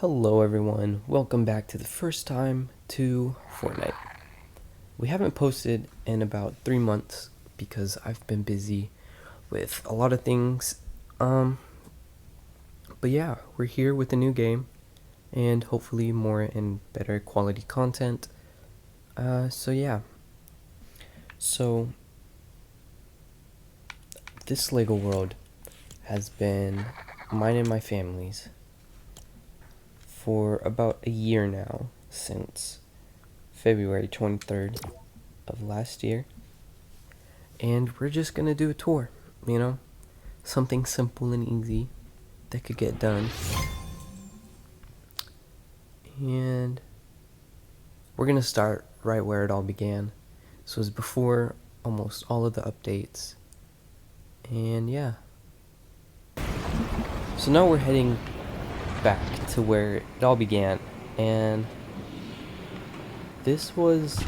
Hello everyone, welcome back to the first time to Fortnite. We haven't posted in about 3 months because I've been busy with a lot of things. But yeah, we're here with a new game and hopefully more and better quality content. So yeah. So this Lego world has been mine and my family's for about a year now, since February 23rd of last year. And we're just gonna do a tour, you know? Something simple and easy that could get done. And we're gonna start right where it all began. So it was before almost all of the updates. And yeah. So now we're heading back to where it all began. And this was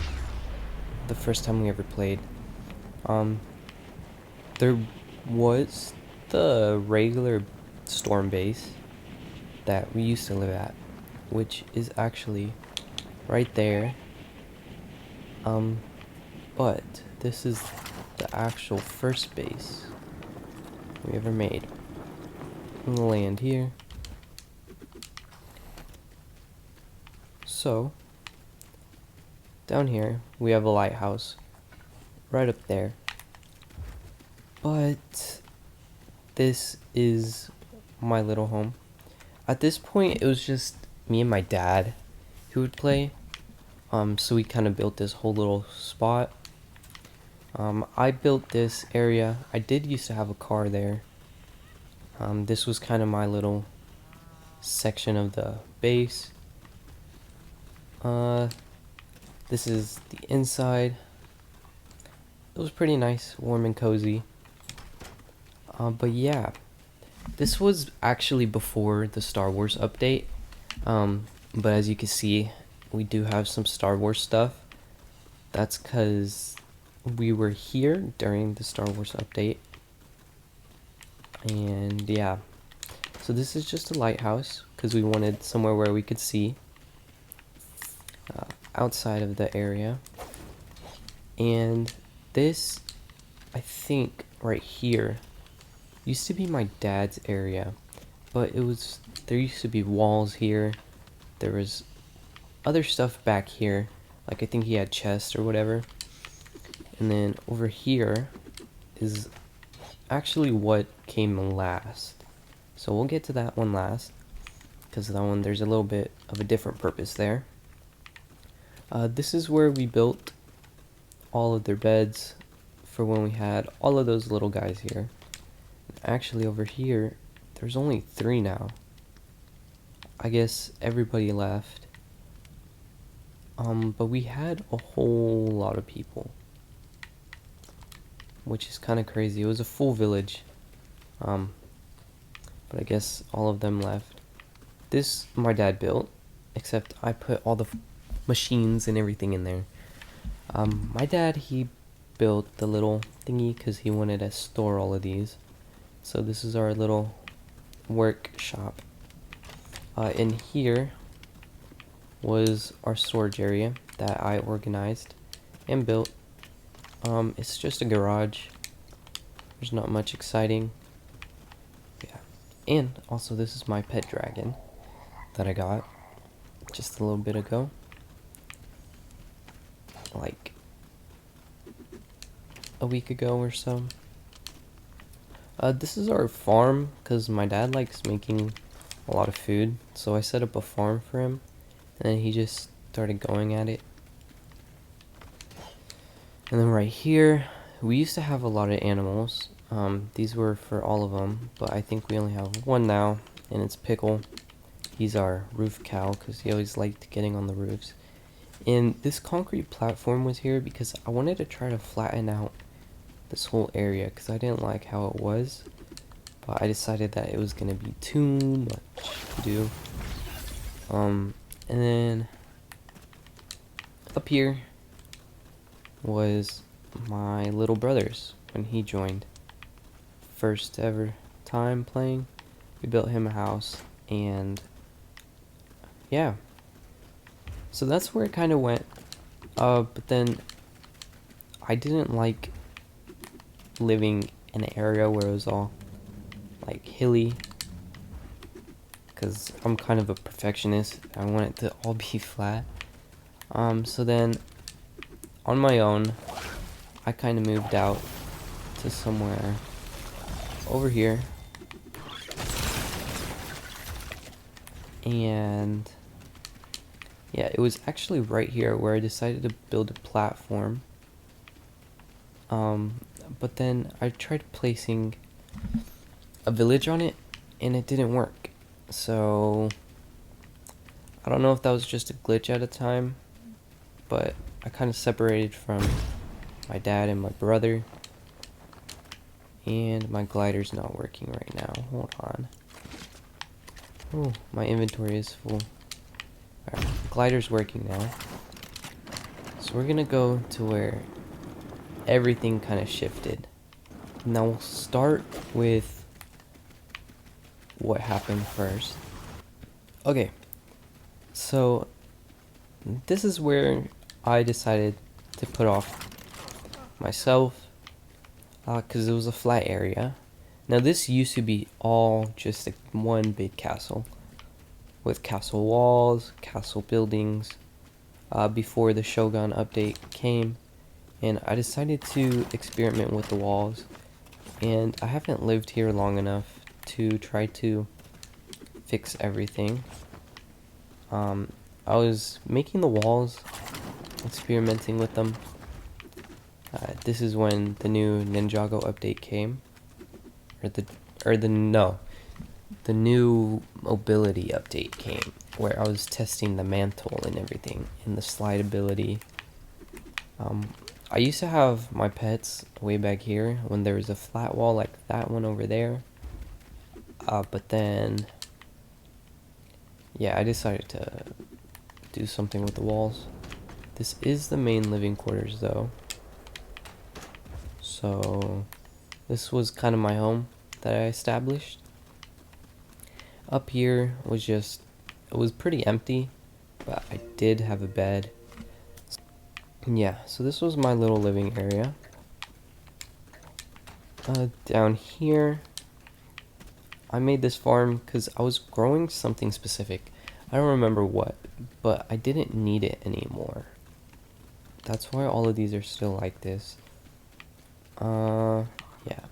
the first time we ever played. There was the regular storm base that we used to live at, which is actually right there. But this is the actual first base we ever made. I'm gonna land here. So, down here we have a lighthouse right up there. But this is my little home. At this point, it was just me and my dad who would play. So we kind of built this whole little spot. I built this area. I did used to have a car there. This was kind of my little section of the base. This is the inside. It was pretty nice, warm and cozy. But yeah, this was actually before the Star Wars update. But as you can see, we do have some Star Wars stuff. That's because we were here during the Star Wars update. And yeah, so this is just a lighthouse because we wanted somewhere where we could see outside of the area. And this, I think right here, used to be my dad's area, but there used to be walls here. There was other stuff back here, like I think he had chests or whatever. And then over here is actually what came last. So we'll get to that one last, because that one there's a little bit of a different purpose there. This is where we built all of their beds for when we had all of those little guys here. Actually over here, there's only 3 now. I guess everybody left. But we had a whole lot of people, which is kind of crazy. It was a full village. But I guess all of them left. This my dad built, except I put all the machines and everything in there. My dad, he built the little thingy because he wanted to store all of these. So this is our little workshop. In here was our storage area that I organized and built. It's just a garage. There's not much exciting. Yeah. And also this is my pet dragon that I got just a little bit ago. Like a week ago or so. This is our farm because my dad likes making a lot of food, so I set up a farm for him and then he just started going at it. And then right here, we used to have a lot of animals. These were for all of them, but I think we only have one now, and it's Pickle. He's our roof cow because he always liked getting on the roofs. And this concrete platform was here because I wanted to try to flatten out this whole area because I didn't like how it was. But I decided that it was going to be too much to do. And then up here was my little brother's when he joined. First ever time playing. We built him a house, and yeah, so that's where it kind of went. But then I didn't like living in an area where it was all like hilly, because I'm kind of a perfectionist. I want it to all be flat. So then on my own, I kind of moved out to somewhere over here, and yeah, it was actually right here where I decided to build a platform. But then I tried placing a village on it, and it didn't work. So I don't know if that was just a glitch at a time, but I kind of separated from my dad and my brother, and my glider's not working right now. Hold on. Oh, my inventory is full. Alright, glider's working now. So we're gonna go to where everything kind of shifted. Now we'll start with what happened first. Okay, so this is where I decided to put off myself, because it was a flat area. Now this used to be all just like one big castle, with castle walls, castle buildings, before the Shogun update came, and I decided to experiment with the walls, and I haven't lived here long enough to try to fix everything. I was making the walls, experimenting with them. This is when the new Ninjago update came, the new mobility update came, where I was testing the mantle and everything, and the slide ability. I used to have my pets way back here when there was a flat wall like that one over there. But then, yeah, I decided to do something with the walls. This is the main living quarters though. So this was kind of my home that I established. Up here was it was pretty empty, but I did have a bed. Yeah, so this was my little living area. Down here, I made this farm because I was growing something specific. I don't remember what, but I didn't need it anymore. That's why all of these are still like this. Yeah.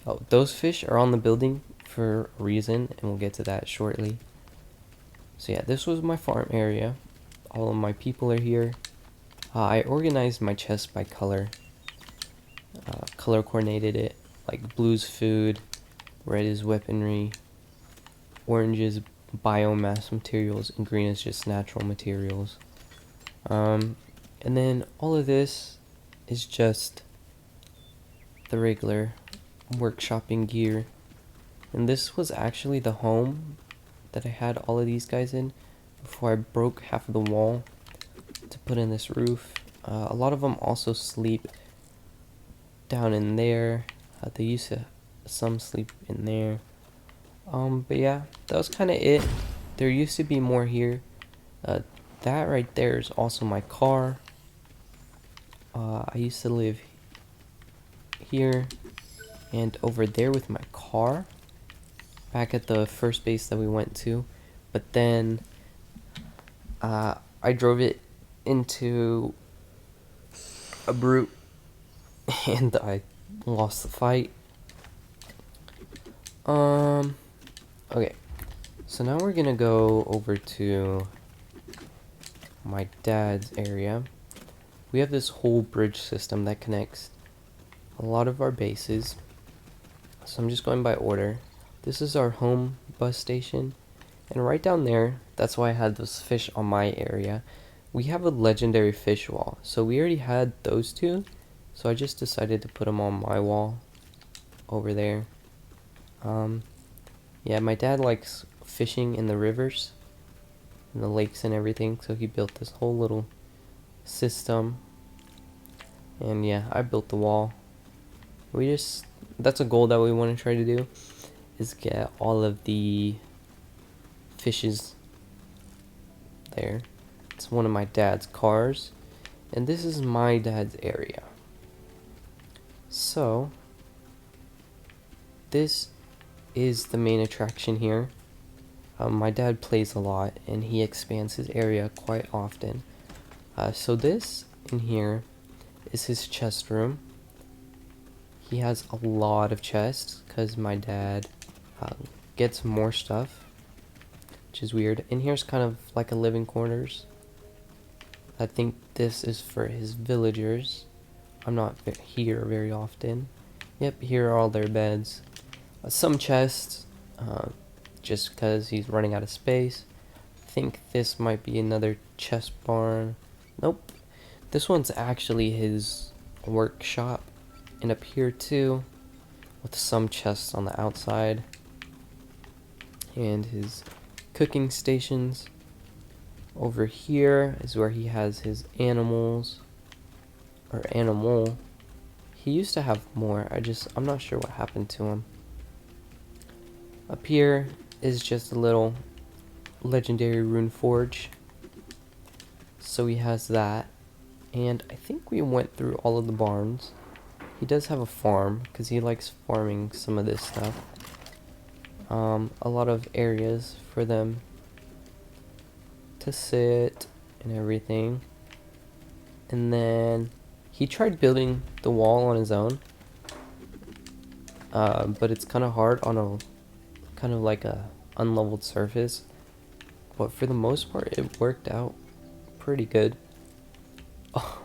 Oh, those fish are on the building for a reason, and we'll get to that shortly. So yeah, this was my farm area. All of my people are here. I organized my chest by color. Color coordinated it. Like blue's food, red is weaponry, orange is biomass materials, and green is just natural materials. And then all of this is just the regular workshopping gear. And this was actually the home that I had all of these guys in before I broke half of the wall to put in this roof. A lot of them also sleep down in there. They used to some sleep in there. But yeah, that was kind of it. There used to be more here. That right there is also my car. I used to live here and over there with my car, back at the first base that we went to, but then I drove it into a brute and I lost the fight. Okay, so now we're gonna go over to my dad's area. We have this whole bridge system that connects a lot of our bases, so I'm just going by order. This is our home bus station, and right down there, that's why I had those fish on my area. We have a legendary fish wall, so we already had those two, so I just decided to put them on my wall over there. Yeah, my dad likes fishing in the rivers and the lakes and everything, so he built this whole little system. And yeah, I built the wall. That's a goal that we want to try to do, is get all of the fishes there. It's one of my dad's cars, and this is my dad's area. So this is the main attraction here. My dad plays a lot, and he expands his area quite often. So this in here is his chest room. He has a lot of chests because my dad gets more stuff, which is weird. And here's kind of like a living quarters. I think this is for his villagers. I'm not here very often. Yep, here are all their beds. Some chests, just because he's running out of space. I think this might be another chest barn. Nope. This one's actually his workshop. And up here too, with some chests on the outside. And his cooking stations. Over here is where he has his animals. Or animal. He used to have more. I'm not sure what happened to him. Up here is just a little legendary rune forge. So he has that. And I think we went through all of the barns. He does have a farm because he likes farming some of this stuff. A lot of areas for them to sit and everything. And then he tried building the wall on his own, but it's kind of hard on a kind of like a unleveled surface. But for the most part, it worked out pretty good. Oh,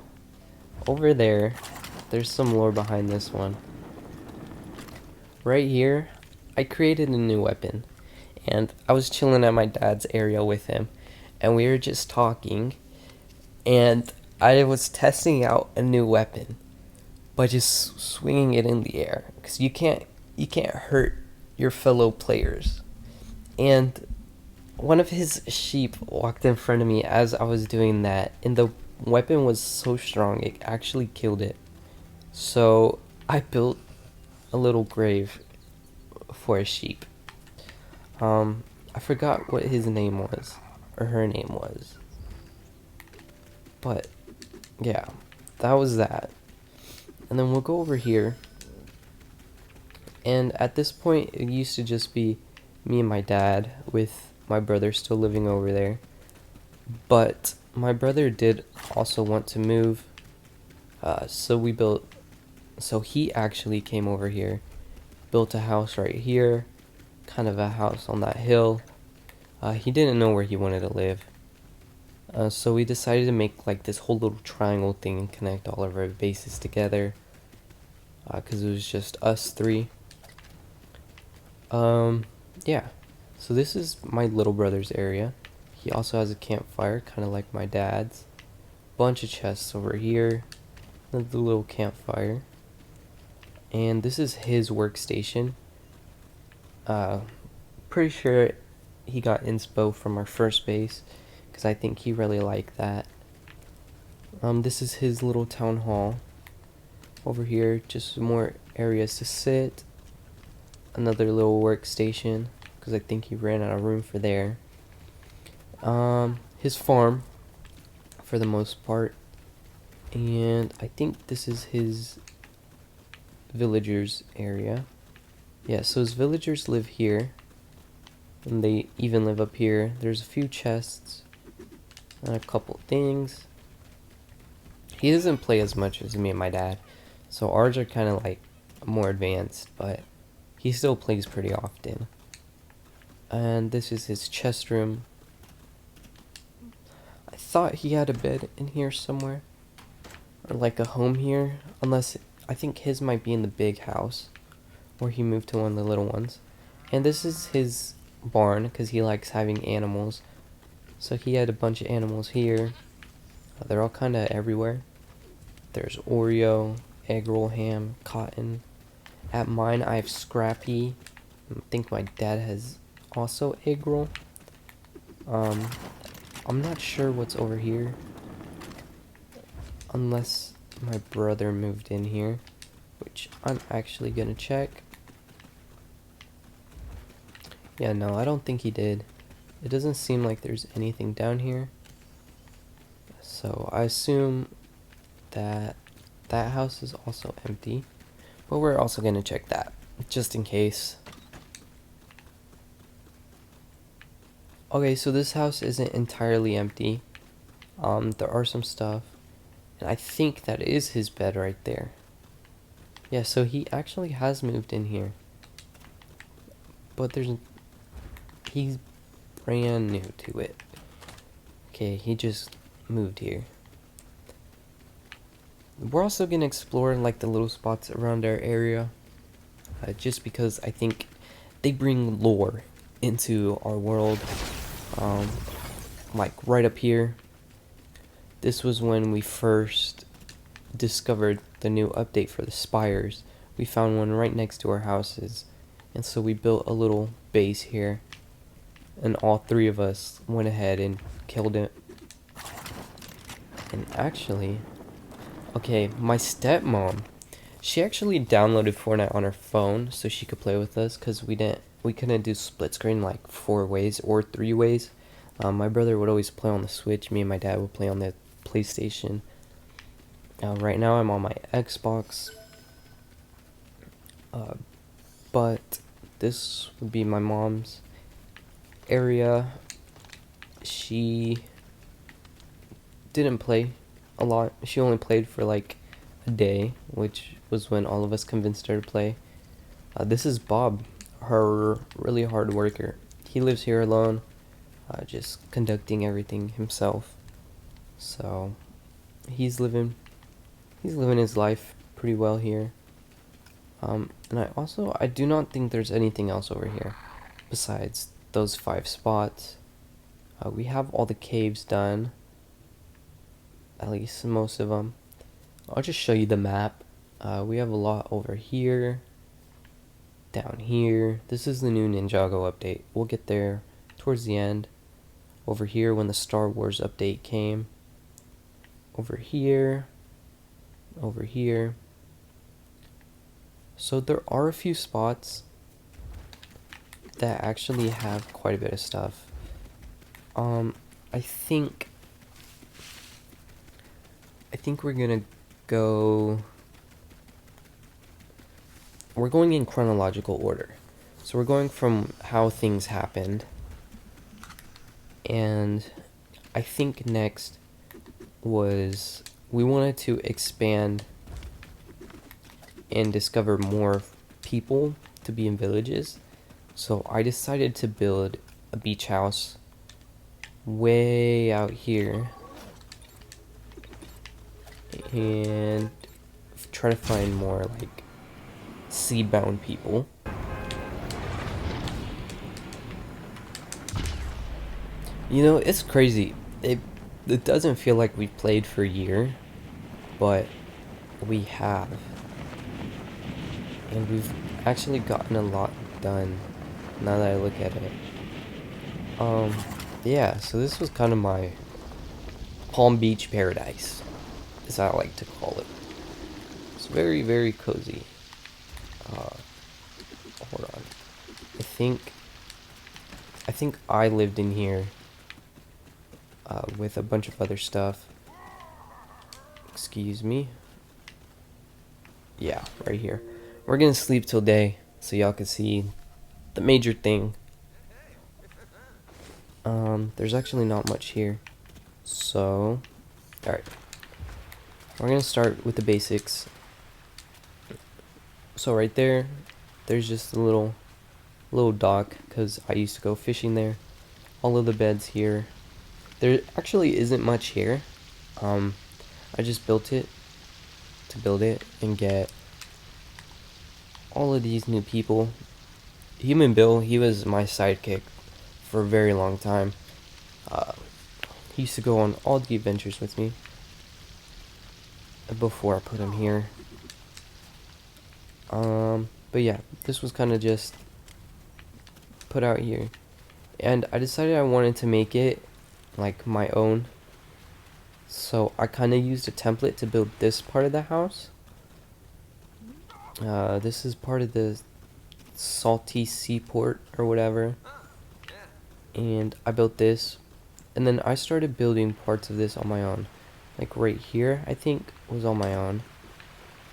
over there's some lore behind this one. Right here, I created a new weapon, and I was chilling at my dad's area with him, and we were just talking, and I was testing out a new weapon by just swinging it in the air, because you can't hurt your fellow players. And one of his sheep walked in front of me as I was doing that, and the weapon was so strong it actually killed it. So I built a little grave for a sheep. I forgot what his name was, or her name was. But yeah, that was that. And then we'll go over here. And at this point, it used to just be me and my dad, with my brother still living over there. But my brother did also want to move, so he actually came over here, built a house right here, kind of a house on that hill. He didn't know where he wanted to live. So we decided to make like this whole little triangle thing and connect all of our bases together, because it was just us three. Yeah, so this is my little brother's area. He also has a campfire, kind of like my dad's. Bunch of chests over here, another little campfire. And this is his workstation. Pretty sure he got inspo from our first base, because I think he really liked that. This is his little town hall. Over here, just more areas to sit. Another little workstation, because I think he ran out of room for there. His farm, for the most part. And I think this is his villagers area. Yeah, so his villagers live here. And they even live up here. There's a few chests and a couple things. He doesn't play as much as me and my dad, so ours are kind of like more advanced, but he still plays pretty often. And this is his chest room. I thought he had a bed in here somewhere, or like a home here, unless I think his might be in the big house, or he moved to one of the little ones. And this is his barn, because he likes having animals, so he had a bunch of animals here. They're all kind of everywhere. There's Oreo, egg roll, ham, cotton. At mine I have Scrappy. I think my dad has also egg roll. I'm not sure what's over here, unless my brother moved in here, which I'm actually gonna check. Yeah, no, I don't think he did. It doesn't seem like there's anything down here. So I assume that that house is also empty, but we're also gonna check that just in case. Okay, so this house isn't entirely empty. There are some stuff, and I think that is his bed right there. Yeah, so he actually has moved in here, but he's brand new to it. Okay, he just moved here. We're also gonna explore like the little spots around our area, just because I think they bring lore into our world. Like right up here, this was when we first discovered the new update for the spires. We found one right next to our houses, and so we built a little base here, and all three of us went ahead and killed it. And actually, okay, my stepmom, she actually downloaded Fortnite on her phone so she could play with us, because we couldn't do split screen like 4 ways or 3 ways. My brother would always play on the Switch, me and my dad would play on the PlayStation. Right now I'm on my Xbox, but this would be my mom's area. She didn't play a lot. She only played for like a day, which was when all of us convinced her to play. This is Bob, her really hard worker. He lives here alone, just conducting everything himself. So he's living his life pretty well here. And I do not think there's anything else over here besides those 5 spots. We have all the caves done, at least most of them. I'll just show you the map. We have a lot over here, down here. This is the new Ninjago update. We'll get there towards the end. Over here when the Star Wars update came. Over here. Over here. So there are a few spots that actually have quite a bit of stuff. I think we're gonna go. We're going in chronological order. So we're going from how things happened. And I think next was we wanted to expand and discover more people to be in villages. So I decided to build a beach house way out here and try to find more like sea-bound people. You know, it's crazy. It doesn't feel like we've played for a year, but we have. And we've actually gotten a lot done now that I look at it. Yeah, so this was kind of my Palm Beach paradise, as I like to call it. It's very, very cozy. Hold on. I think I lived in here with a bunch of other stuff. Excuse me. Yeah, right here. We're gonna sleep till day so y'all can see the major thing. There's actually not much here. So, alright. We're gonna start with the basics. So right there's just a little dock, because I used to go fishing there. All of the beds here. There actually isn't much here. I just built it to build it and get all of these new people. Human Bill, he was my sidekick for a very long time. He used to go on all the adventures with me before I put him here. But yeah, this was kind of just put out here. And I decided I wanted to make it like my own. So I kind of used a template to build this part of the house. This is part of the salty seaport or whatever. And I built this. And then I started building parts of this on my own. like right here, I think, was on my own.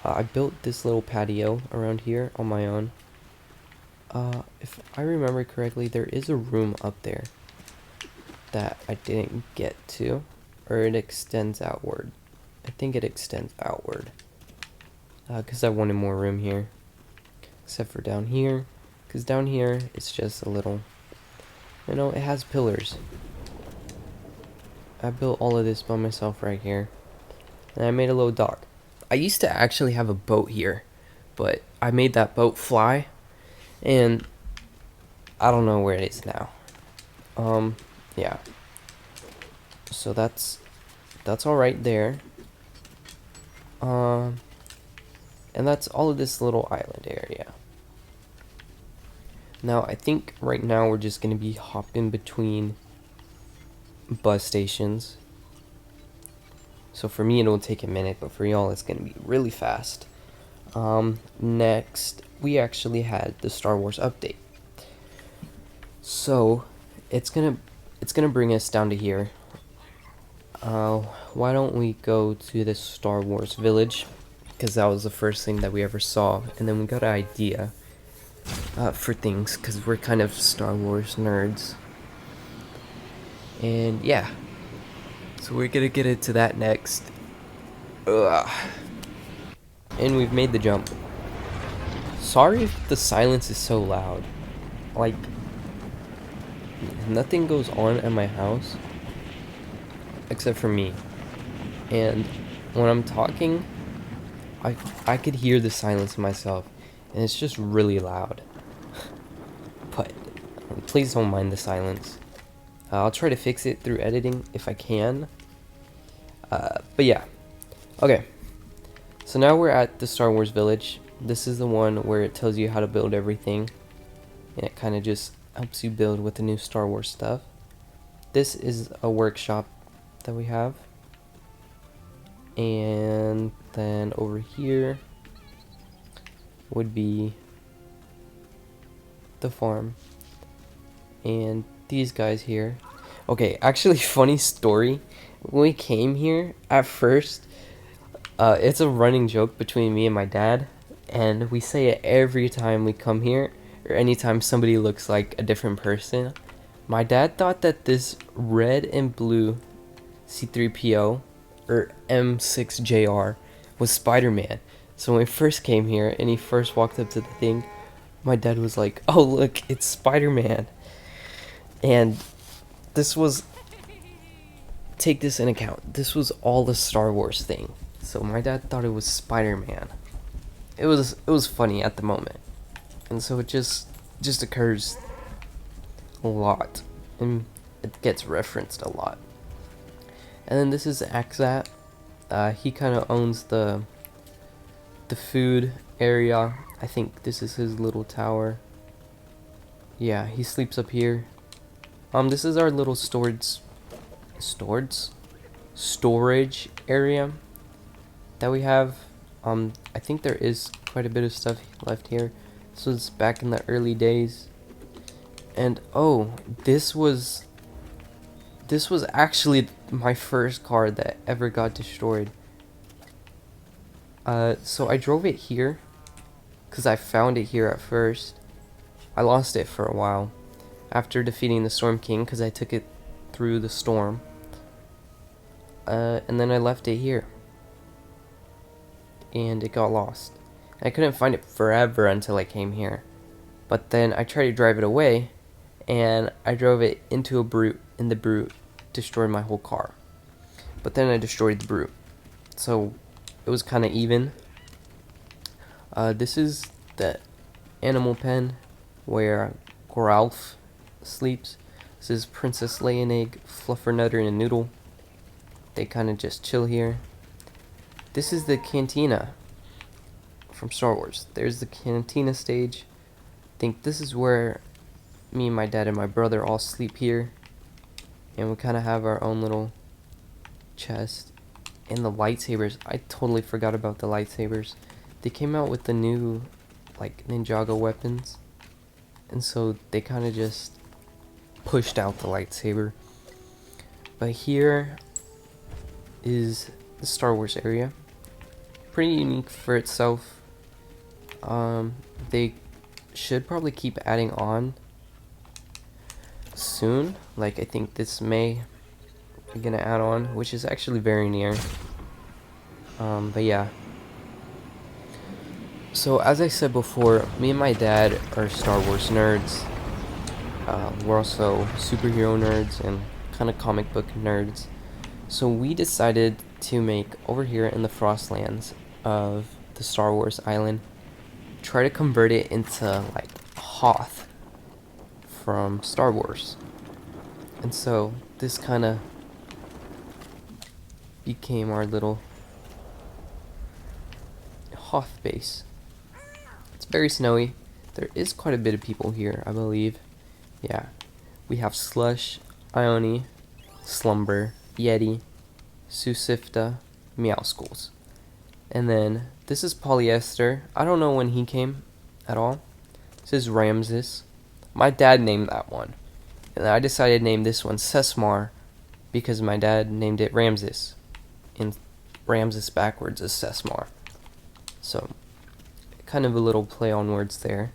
I built this little patio around here on my own. If I remember correctly, there is a room up there that I didn't get to, or it extends outward. I think it extends outward, because I wanted more room here, except for down here, because down here it's just a little, it has pillars. I built all of this by myself right here, and I made a little dock. I used to actually have a boat here, but I made that boat fly, and I don't know where it is now. Yeah. So that's all right there. And that's all of this little island area. Now, I think right now we're just gonna be hopping between bus stations. So for me, it'll take a minute, but for y'all, it's gonna be really fast. Next, we actually had the Star Wars update. So, it's gonna bring us down to here. Why don't we go to the Star Wars village? Because that was the first thing that we ever saw, and then we got an idea for things, because we're kind of Star Wars nerds. And yeah, so we're gonna get into that next. Ugh. And we've made the jump. Sorry if the silence is so loud. Like, nothing goes on at my house except for me. And when I'm talking, I could hear the silence myself, and it's just really loud. But please don't mind the silence. I'll try to fix it through editing if I can. But yeah. Okay. So now we're at the Star Wars village. This is the one where it tells you how to build everything, and it kind of just helps you build with the new Star Wars stuff. This is a workshop that we have. And then over here would be the farm. And these guys here. Okay, actually, funny story. When we came here, at first, it's a running joke between me and my dad. And we say it every time we come here, or anytime somebody looks like a different person. My dad thought that this red and blue C-3PO, or M6JR, was Spider-Man. So when we first came here and he first walked up to the thing, my dad was like, "Oh look, it's Spider-Man." And this was, take this in account, this was all a Star Wars thing. So my dad thought it was Spider-Man. It was funny at the moment. And so it just occurs a lot, and it gets referenced a lot. And then this is Axat. He kind of owns the food area. I think this is his little tower. Yeah, he sleeps up here. This is our little storage area that we have. I think there is quite a bit of stuff left here. This was back in the early days. And oh, this was actually my first car that ever got destroyed. So I drove it here because I found it here at first. I lost it for a while after defeating the Storm King because I took it through the storm. And then I left it here. And it got lost. I couldn't find it forever until I came here. But then I tried to drive it away, and I drove it into a brute, and the brute destroyed my whole car. But then I destroyed the brute. So it was kind of even. This is the animal pen where Goralf sleeps. This is Princess Lay an Egg, Fluffernutter, and a Noodle. They kind of just chill here. This is the cantina from Star Wars. There's the cantina stage. I think this is where me and my dad and my brother all sleep here. And we kind of have our own little chest. And the lightsabers. I totally forgot about the lightsabers. They came out with the new, like, Ninjago weapons. And so they kind of just pushed out the lightsaber. But here is the Star Wars area. Pretty unique for itself. They should probably keep adding on soon. Like I think this May they're gonna add on, which is actually very near. But yeah. So as I said before, me and my dad are Star Wars nerds. We're also superhero nerds and kind of comic book nerds. So we decided to make over here in the Frostlands of the Star Wars island, try to convert it into like Hoth from Star Wars. And so this kind of became our little Hoth base. It's very snowy. There is quite a bit of people here, I believe. Yeah. We have Slush, Ione, Slumber, Yeti, Susifta, Meowskulls. And then this is Polyester. I don't know when he came at all. This is Ramses. My dad named that one. And I decided to name this one Sesmar because my dad named it Ramses. And Ramses backwards is Sesmar. So, kind of a little play on words there.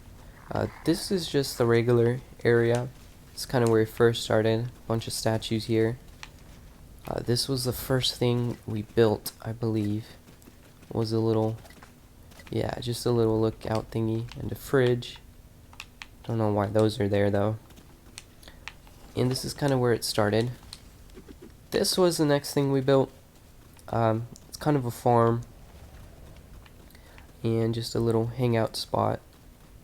This is just the regular area. It's kind of where it first started. A bunch of statues here. This was the first thing we built, I believe. Was a little, yeah, just a little lookout thingy and a fridge. Don't know why those are there though. And this is kind of where it started. This was the next thing we built. It's kind of a farm and just a little hangout spot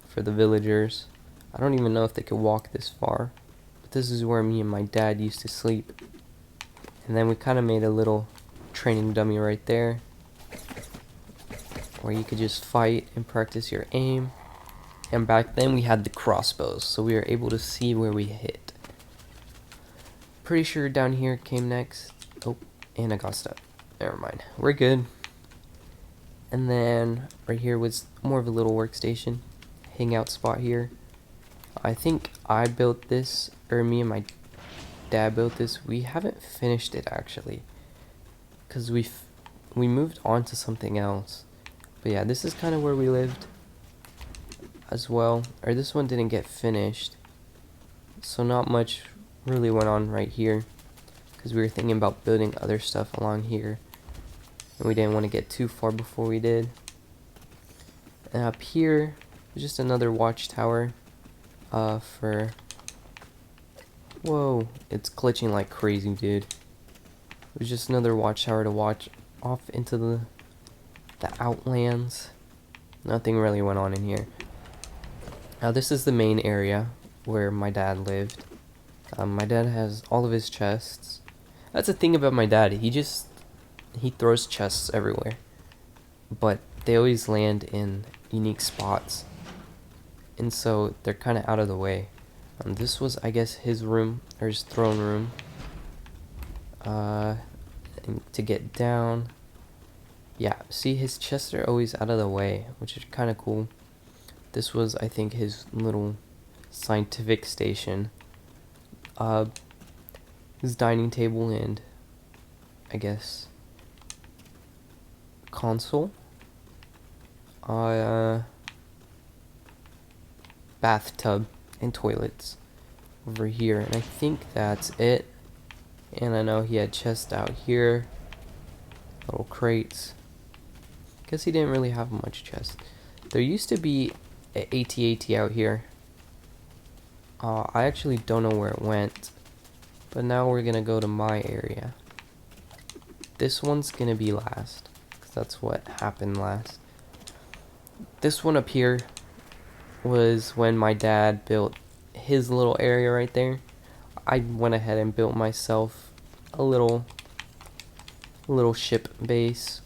for the villagers. I don't even know if they could walk this far, but this is where me and my dad used to sleep. And then we kind of made a little training dummy right there where you could just fight and practice your aim. And back then we had the crossbows, so we were able to see where we hit. Pretty sure down here came next. Oh, and I got stuck. Never mind. We're good. And then right here was more of a little workstation, hangout spot here. I think I built this, or me and my dad built this. We haven't finished it actually, because we moved on to something else. But yeah, this is kind of where we lived as well. Or this one didn't get finished, so not much really went on right here, because we were thinking about building other stuff along here, and we didn't want to get too far before we did. And up here is just another watchtower for... Whoa, it's glitching like crazy, dude. It was just another watchtower to watch off into the outlands. Nothing really went on in here. Now this is the main area where my dad lived. My dad has all of his chests. That's the thing about my dad. He throws chests everywhere, but they always land in unique spots, and so they're kind of out of the way. This was, I guess, his room, or his throne room. And to get down, yeah, see, his chests are always out of the way, which is kind of cool. This was, I think, his little scientific station. His dining table and, I guess, console. Bathtub and toilets over here, and I think that's it. And I know he had chests out here, little crates. Guess he didn't really have much chest. There used to be a AT-AT out here. I actually don't know where it went, but now we're gonna go to my area. This one's gonna be last, because that's what happened last. This one up here was when my dad built his little area right there. I went ahead and built myself a little ship base,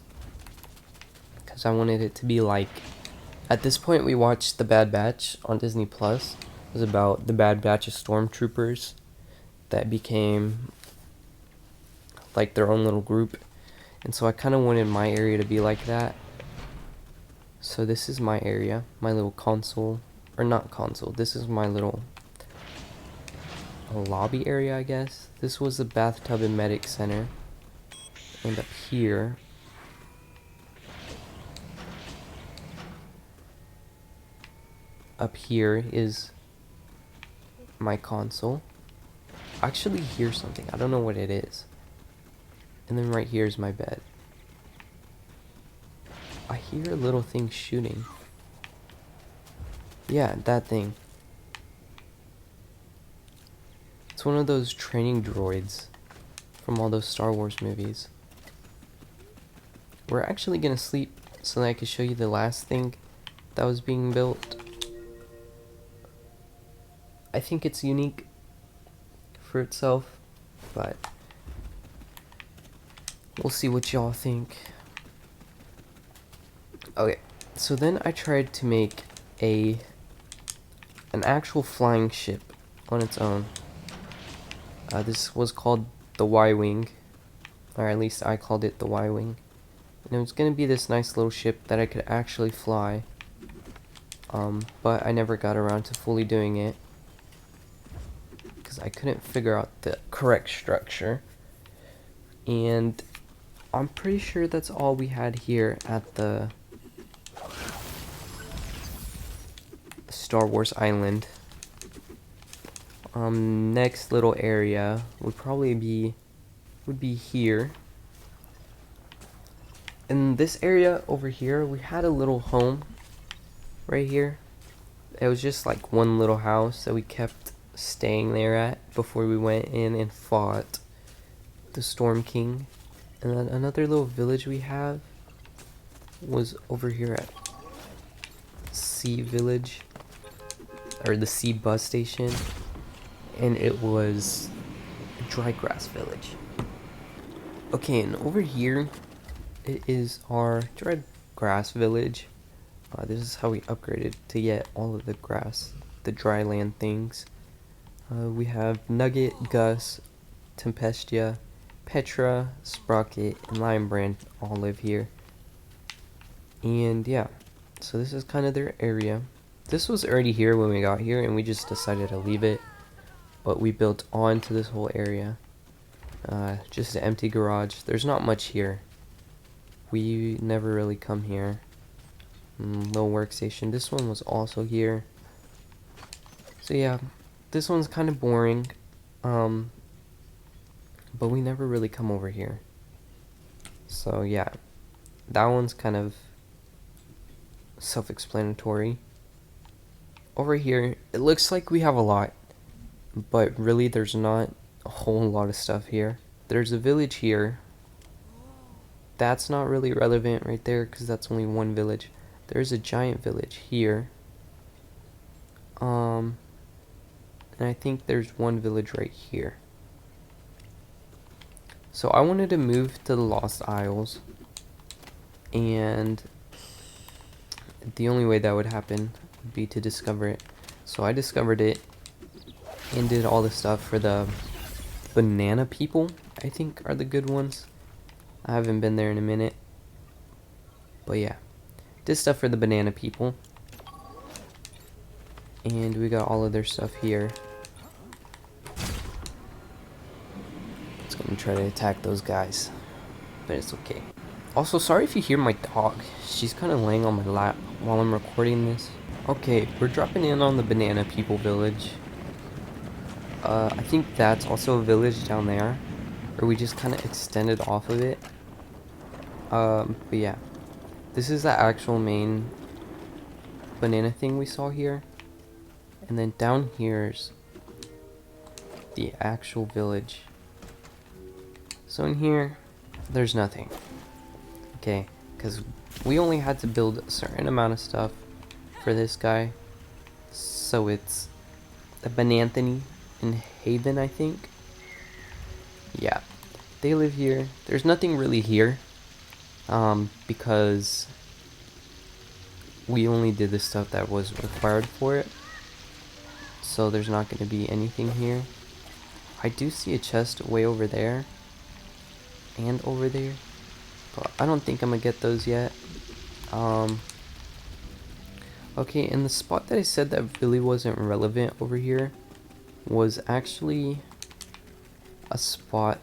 because I wanted it to be like... At this point we watched The Bad Batch on Disney Plus. It was about the Bad Batch of stormtroopers that became like their own little group, and so I kind of wanted my area to be like that. So this is my area, my little console, or not console, this is my little lobby area, I guess. This was the bathtub and medic center, And up here is my console. I actually hear something. I don't know what it is. And then right here is my bed. I hear a little thing shooting. Yeah, that thing. It's one of those training droids from all those Star Wars movies. We're actually gonna sleep so that I can show you the last thing that was being built. I think it's unique for itself, but we'll see what y'all think. Okay, so then I tried to make an actual flying ship on its own. This was called the Y-Wing, or at least I called it the Y-Wing. And it was going to be this nice little ship that I could actually fly. But I never got around to fully doing it, because I couldn't figure out the correct structure. And I'm pretty sure that's all we had here at the Star Wars Island. Next little area would probably be here. In this area over here, we had a little home right here. It was just like one little house that we kept staying there at before we went in and fought the Storm King. And then another little village we have was over here at Sea Village, or the Sea Bus Station, and it was a dry grass village. Okay, and over here it is our dry grass village. This is how we upgraded to get all of the grass, the dry land things. We have Nugget, Gus, Tempestia, Petra, Sprocket, and Limebrand all live here. And yeah, so this is kind of their area. This was already here when we got here, and we just decided to leave it. But we built onto this whole area. Just an empty garage. There's not much here. We never really come here. Little workstation. This one was also here. So yeah, this one's kind of boring. But we never really come over here. So yeah, that one's kind of self-explanatory. Over here, it looks like we have a lot, but really there's not a whole lot of stuff here. There's a village here. That's not really relevant right there because that's only one village. There's a giant village here. And I think there's one village right here. So I wanted to move to the Lost Isles, and the only way that would happen would be to discover it. So I discovered it and did all the stuff for the banana people, I think are the good ones. I haven't been there in a minute, but yeah, did stuff for the banana people, and we got all of their stuff here. It's gonna try to attack those guys, but it's okay. Also, sorry if you hear my dog. She's kind of laying on my lap while I'm recording this. Okay, we're dropping in on the banana people village. I think that's also a village down there, or we just kind of extended off of it. But yeah, this is the actual main banana thing we saw here, and then down here's the actual village. So in here, there's nothing. Okay, because we only had to build a certain amount of stuff for this guy. So it's a Bananthony in Haven, I think. Yeah, they live here. There's nothing really here, because we only did the stuff that was required for it. So there's not going to be anything here. I do see a chest way over there and over there, but I don't think I'm gonna get those yet. Okay, and the spot that I said that really wasn't relevant over here was actually a spot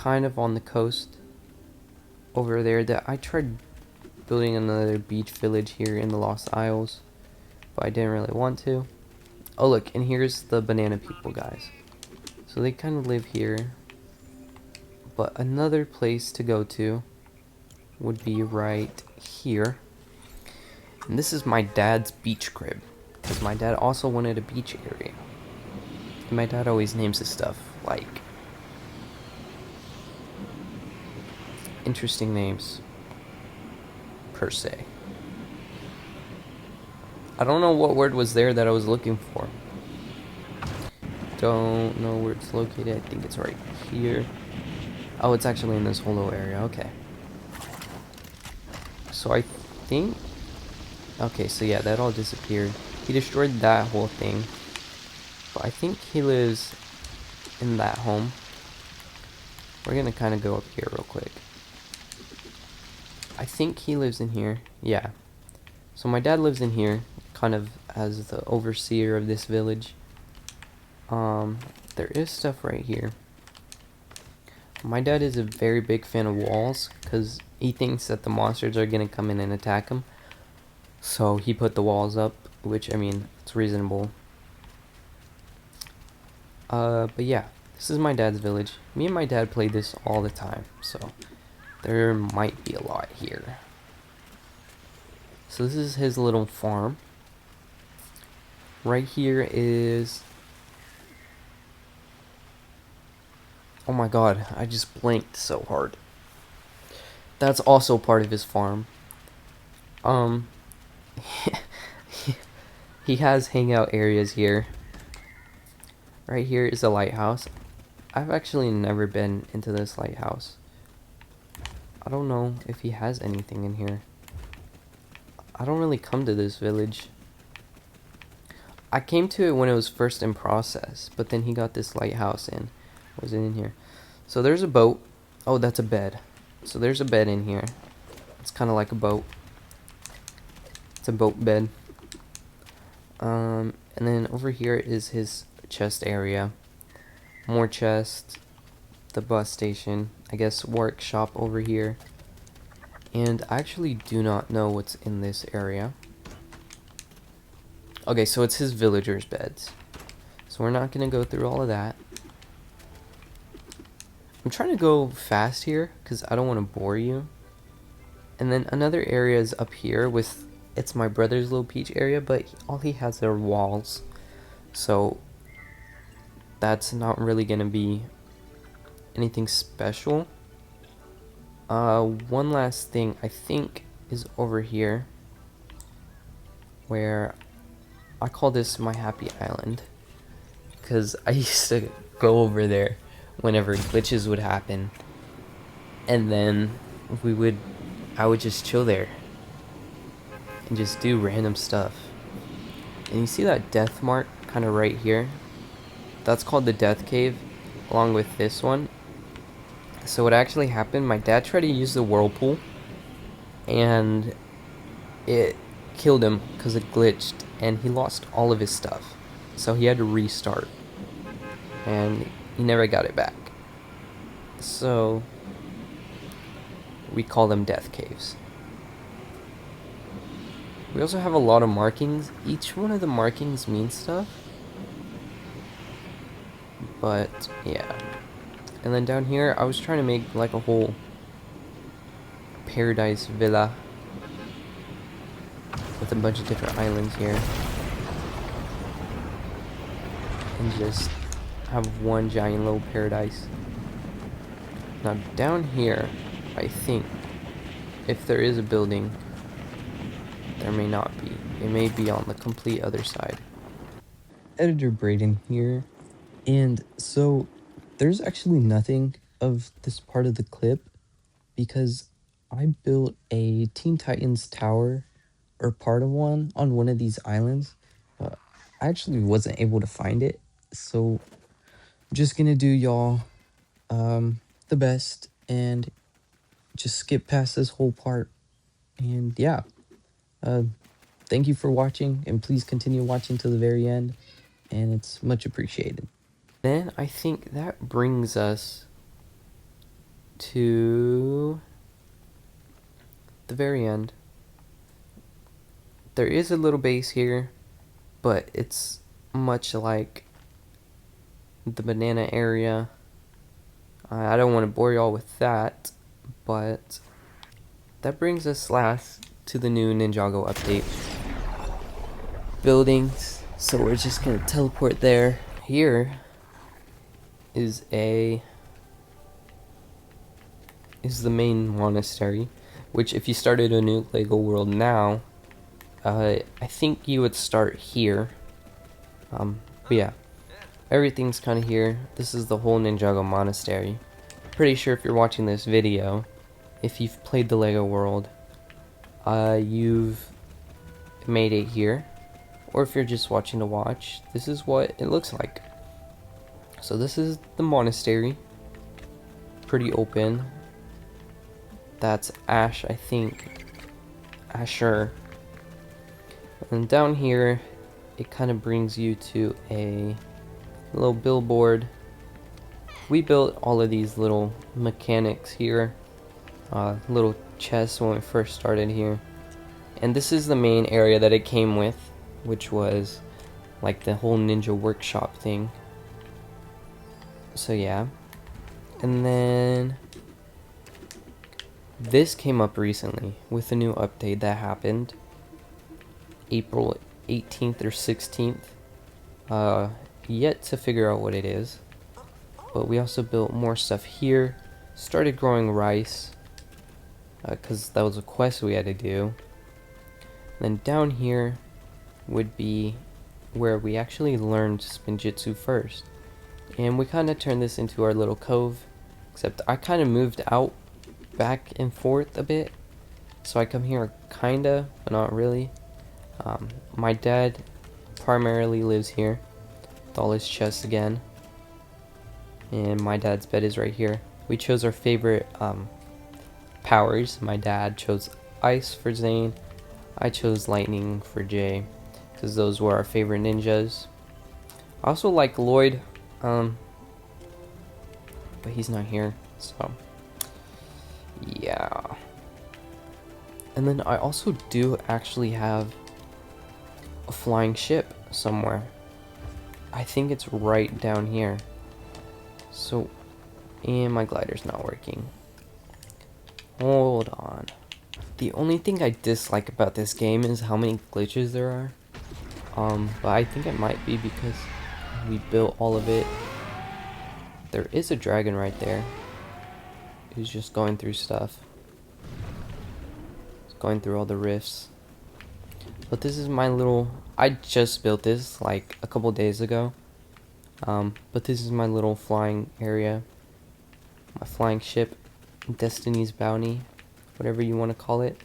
kind of on the coast over there. That I tried building another beach village here in the Lost Isles, but I didn't really want to. Oh look, and here's the banana people, guys. So they kind of live here. But another place to go to would be right here. And this is my dad's beach crib, because my dad also wanted a beach area. And my dad always names his stuff like interesting names, per se. I don't know what word was there that I was looking for. Don't know where it's located. I think it's right here. Oh, it's actually in this whole little area. Okay. So I think... Okay, so yeah, that all disappeared. He destroyed that whole thing. But I think he lives in that home. We're gonna kind of go up here real quick. I think he lives in here. Yeah. So my dad lives in here, kind of as the overseer of this village. There is stuff right here. My dad is a very big fan of walls, because he thinks that the monsters are gonna come in and attack him. So he put the walls up, which, I mean, it's reasonable. But yeah, this is my dad's village. Me and my dad play this all the time, so there might be a lot here. So this is his little farm. Right here is... Oh my god, I just blinked so hard. That's also part of his farm. He has hangout areas here. Right here is a lighthouse. I've actually never been into this lighthouse. I don't know if he has anything in here. I don't really come to this village. I came to it when it was first in process, but then he got this lighthouse in. Was it in here? So there's a boat. Oh, that's a bed. So there's a bed in here. It's kind of like a boat. It's a boat bed. And then over here is his chest area. More chest. The bus station. I guess workshop over here. And I actually do not know what's in this area. Okay, so it's his villagers' beds. So we're not going to go through all of that. I'm trying to go fast here because I don't want to bore you. And then another area is up here with... It's my brother's little beach area, but all he has are walls. So that's not really going to be anything special. One last thing I think is over here, where I call this my happy island, because I used to go over there whenever glitches would happen, and then I would just chill there and just do random stuff. And you see that death mark kind of right here? That's called the death cave, along with this one. So what actually happened, my dad tried to use the whirlpool and it killed him because it glitched and he lost all of his stuff. So he had to restart and he never got it back. So we call them death caves. We also have a lot of markings. Each one of the markings means stuff. But yeah. And then down here, I was trying to make like a whole paradise villa with a bunch of different islands here. And just have one giant little paradise. Now down here, I think, if there is a building, there may not be. It may be on the complete other side. Editor Braden here. And so there's actually nothing of this part of the clip because I built a Teen Titans tower, or part of one, on one of these islands. But I actually wasn't able to find it. So I'm just gonna do y'all the best and just skip past this whole part. And yeah, thank you for watching, and please continue watching to the very end, and it's much appreciated. Then I think that brings us to the very end. There is a little base here, but it's much like the banana area. I don't want to bore y'all with that, but that brings us last to the new Ninjago update. Buildings, so we're just gonna teleport there. Here is the main monastery, which if you started a new Lego world now, I think you would start here. But yeah, everything's kind of here. This is the whole Ninjago monastery. Pretty sure if you're watching this video, if you've played the Lego world, you've made it here. Or if you're just watching to watch, this is what it looks like. So this is the monastery. Pretty open. That's Ash, I think. Asher. And down here, it kind of brings you to a little billboard. We built all of these little mechanics here. Little chests when we first started here. And this is the main area that it came with, which was like the whole ninja workshop thing. So yeah. And then this came up recently with a new update that happened April 18th or 16th. Yet to figure out what it is. But we also built more stuff here. Started growing rice, because that was a quest we had to do. Then down here would be where we actually learned spinjitzu first. And we kind of turned this into our little cove, except I kind of moved out back and forth a bit. So I come here kinda, but not really. My dad primarily lives here with all his chests again. And my dad's bed is right here. We chose our favorite powers. My dad chose ice for Zane. I chose lightning for Jay, because those were our favorite ninjas. I also like Lloyd, but he's not here, so yeah. And then I also do actually have a flying ship somewhere. I think it's right down here. So, and my glider's not working. Hold on. The only thing I dislike about this game is how many glitches there are. But I think it might be because we built all of it. There is a dragon right there. He's just going through stuff. He's going through all the rifts. But this is my little... I just built this like a couple days ago. But this is my little flying area. My flying ship. Destiny's Bounty. Whatever you want to call it.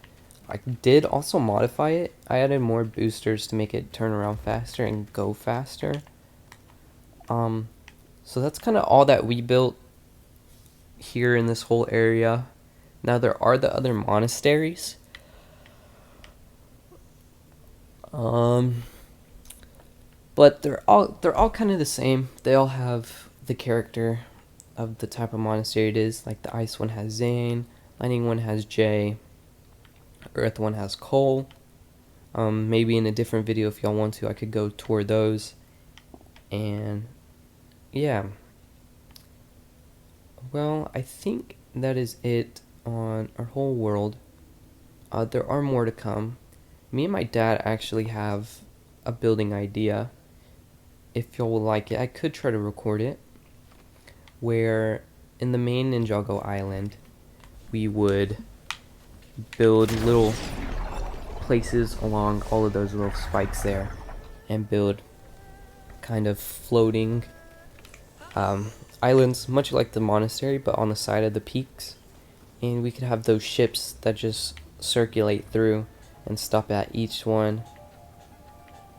I did also modify it. I added more boosters to make it turn around faster and go faster. So that's kind of all that we built here in this whole area. Now there are the other monasteries. But they're all kind of the same. They all have the character of the type of monastery it is. Like the ice one has Zane, lightning one has Jay, earth one has Cole. Maybe in a different video if y'all want to, I could go tour those. And yeah. Well, I think that is it on our whole world. There are more to come. Me and my dad actually have a building idea. If y'all would like it, I could try to record it. Where in the main Ninjago island, we would build little places along all of those little spikes there. And build kind of floating islands, much like the monastery, but on the side of the peaks. And we could have those ships that just circulate through and stop at each one.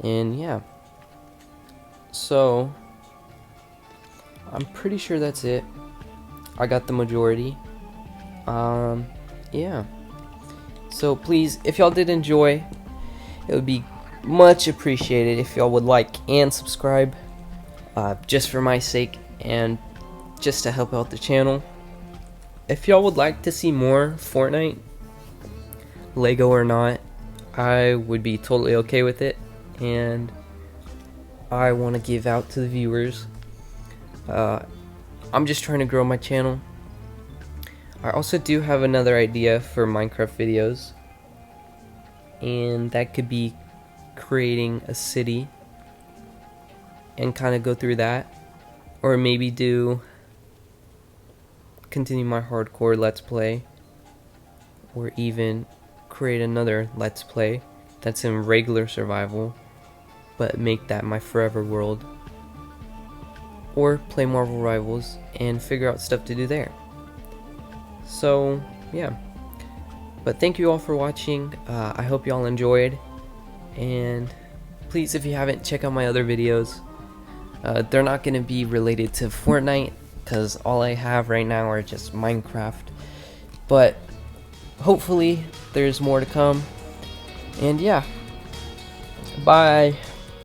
And yeah. So I'm pretty sure that's it. I got the majority. Yeah. So please, if y'all did enjoy, it would be much appreciated if y'all would like and subscribe. Just for my sake and just to help out the channel. if y'all would like to see more Fortnite, Lego or not, I would be totally okay with it, and I want to give out to the viewers. I'm just trying to grow my channel. I also do have another idea for Minecraft videos, and that could be creating a city and kind of go through that, or maybe continue my hardcore let's play, or even create another let's play that's in regular survival but make that my forever world, or play Marvel Rivals and figure out stuff to do there. So yeah, but thank you all for watching. I hope y'all enjoyed, and please, if you haven't, check out my other videos. They're not going to be related to Fortnite because all I have right now are just Minecraft, but hopefully there's more to come. And yeah, bye.